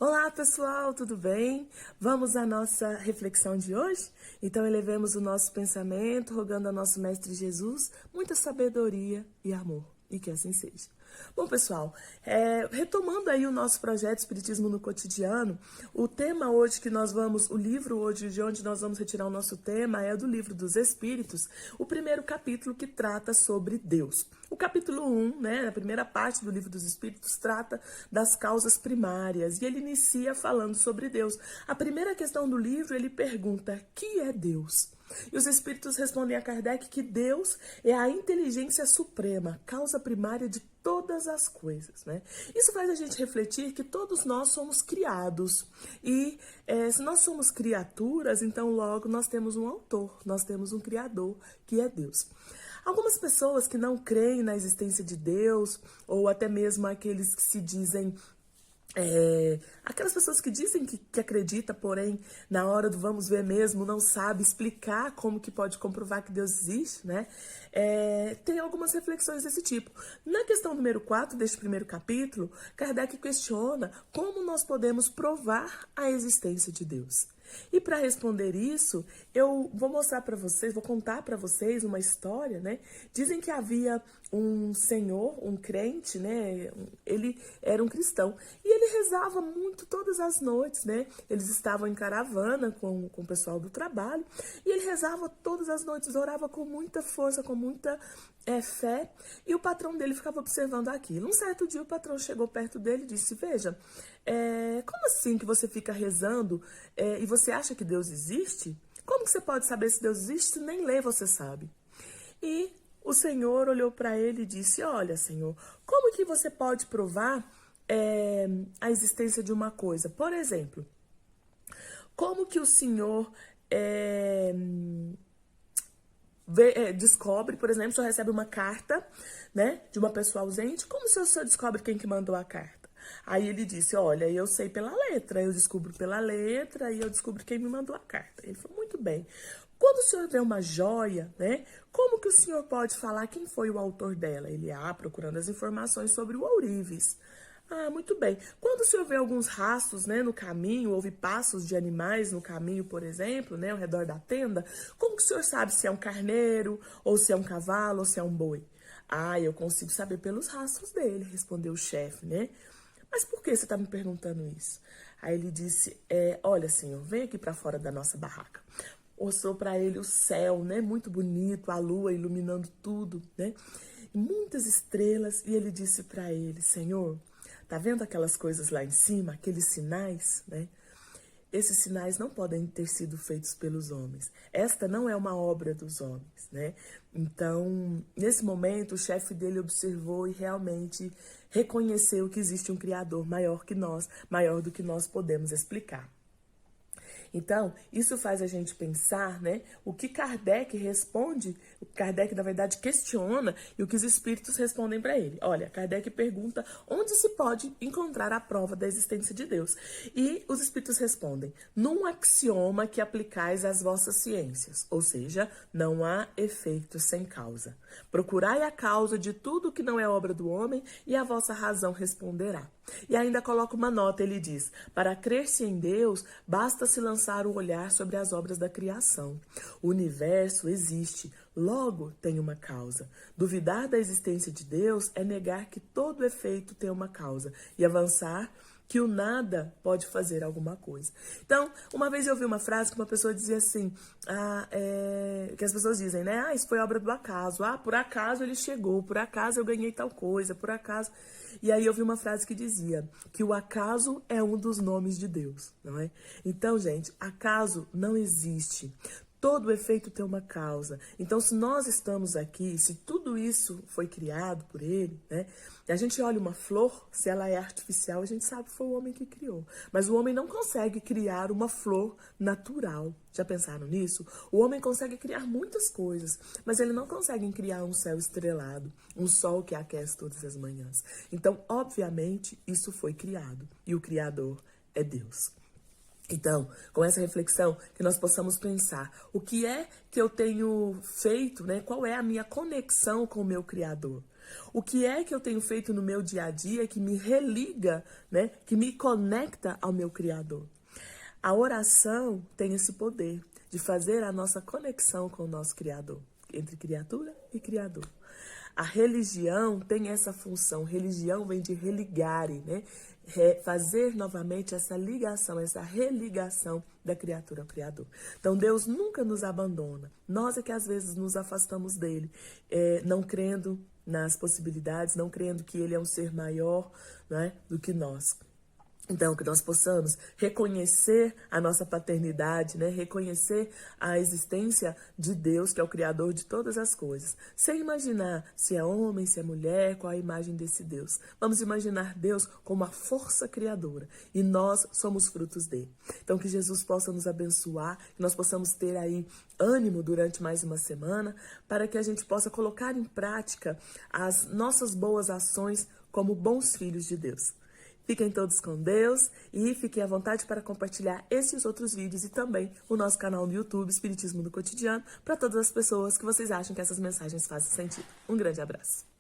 Olá pessoal, tudo bem? Vamos à nossa reflexão de hoje? Então elevemos o nosso pensamento, rogando ao nosso Mestre Jesus muita sabedoria e amor, e que assim seja. Bom pessoal, retomando aí o nosso projeto Espiritismo no Cotidiano, o tema hoje que nós vamos, o livro hoje de onde nós vamos retirar o nosso tema é do Livro dos Espíritos, o primeiro capítulo que trata sobre Deus. O capítulo 1, a primeira parte do Livro dos Espíritos, trata das causas primárias e ele inicia falando sobre Deus. A primeira questão do livro, ele pergunta: que é Deus? E os Espíritos respondem a Kardec que Deus é a inteligência suprema, causa primária de todas as coisas, Isso faz a gente refletir que todos nós somos criados e se nós somos criaturas, então logo nós temos um autor, nós temos um criador, que é Deus. Algumas pessoas que não creem na existência de Deus, ou até mesmo aqueles que se dizem... aquelas pessoas que dizem que acredita, porém, na hora do vamos ver mesmo, não sabe explicar como que pode comprovar que Deus existe, tem algumas reflexões desse tipo. Na questão número 4 deste primeiro capítulo, Kardec questiona como nós podemos provar a existência de Deus. E para responder isso, eu vou mostrar para vocês, vou contar para vocês uma história, Dizem que havia um senhor, um crente, Ele era um cristão e ele rezava muito todas as noites, Eles estavam em caravana com o pessoal do trabalho e ele rezava todas as noites, orava com muita força, com muita fé, e o patrão dele ficava observando aquilo. Um certo dia o patrão chegou perto dele e disse: veja, como assim que você fica rezando e você acha que Deus existe? Como que você pode saber se Deus existe se nem ler você sabe? E o senhor olhou para ele e disse: olha, senhor, como que você pode provar a existência de uma coisa? Por exemplo, como que o senhor descobre, por exemplo, o senhor recebe uma carta, de uma pessoa ausente, como o senhor descobre quem que mandou a carta? Aí ele disse: olha, eu sei pela letra, eu descubro pela letra e eu descubro quem me mandou a carta. Ele falou: muito bem. Quando o senhor vê uma joia, como que o senhor pode falar quem foi o autor dela? Ele procurando as informações sobre o ourives. Ah, muito bem. Quando o senhor vê alguns rastros, no caminho, houve passos de animais no caminho, por exemplo, ao redor da tenda, como que o senhor sabe se é um carneiro, ou se é um cavalo, ou se é um boi? Ah, eu consigo saber pelos rastros dele, respondeu o chefe, Mas por que você está me perguntando isso? Aí ele disse: olha, senhor, vem aqui para fora da nossa barraca. Mostrou para ele o céu, muito bonito, a lua iluminando tudo, E muitas estrelas. E ele disse para ele: senhor, tá vendo aquelas coisas lá em cima, aqueles sinais, Esses sinais não podem ter sido feitos pelos homens. Esta não é uma obra dos homens, Então, nesse momento, o chefe dele observou e realmente reconheceu que existe um Criador maior que nós, maior do que nós podemos explicar. Então, isso faz a gente pensar, o que Kardec responde, o Kardec, na verdade, questiona, e o que os espíritos respondem para ele. Olha, Kardec pergunta onde se pode encontrar a prova da existência de Deus. E os espíritos respondem: num axioma que aplicais às vossas ciências, ou seja, não há efeito sem causa. Procurai a causa de tudo que não é obra do homem e a vossa razão responderá. E ainda coloca uma nota, ele diz: para crer-se em Deus, basta-se lançar o olhar sobre as obras da criação. O universo existe, logo tem uma causa. Duvidar da existência de Deus é negar que todo efeito tem uma causa e avançar que o nada pode fazer alguma coisa. Então, uma vez eu ouvi uma frase que uma pessoa dizia assim, que as pessoas dizem, isso foi obra do acaso, por acaso ele chegou, por acaso eu ganhei tal coisa, por acaso... E aí eu vi uma frase que dizia que o acaso é um dos nomes de Deus, não é? Então, gente, acaso não existe. Todo efeito tem uma causa. Então, se nós estamos aqui, se tudo isso foi criado por ele, e a gente olha uma flor, se ela é artificial, a gente sabe que foi o homem que criou. Mas o homem não consegue criar uma flor natural. Já pensaram nisso? O homem consegue criar muitas coisas, mas ele não consegue criar um céu estrelado, um sol que aquece todas as manhãs. Então, obviamente, isso foi criado. E o Criador é Deus. Então, com essa reflexão, que nós possamos pensar o que é que eu tenho feito, qual é a minha conexão com o meu Criador. O que é que eu tenho feito no meu dia a dia que me religa, né? Que me conecta ao meu Criador? A oração tem esse poder de fazer a nossa conexão com o nosso Criador, entre criatura e Criador. A religião tem essa função. Religião vem de religare, né? Fazer novamente essa ligação, essa religação da criatura ao Criador. Então, Deus nunca nos abandona. Nós é que às vezes nos afastamos dele, não crendo nas possibilidades, não crendo que ele é um ser maior, né, do que nós. Então, que nós possamos reconhecer a nossa paternidade, né? Reconhecer a existência de Deus, que é o Criador de todas as coisas. Sem imaginar se é homem, se é mulher, qual a imagem desse Deus. Vamos imaginar Deus como a força criadora. E nós somos frutos dele. Então, que Jesus possa nos abençoar, que nós possamos ter aí ânimo durante mais uma semana, para que a gente possa colocar em prática as nossas boas ações como bons filhos de Deus. Fiquem todos com Deus e fiquem à vontade para compartilhar esses outros vídeos e também o nosso canal no YouTube, Espiritismo no Cotidiano, para todas as pessoas que vocês acham que essas mensagens fazem sentido. Um grande abraço.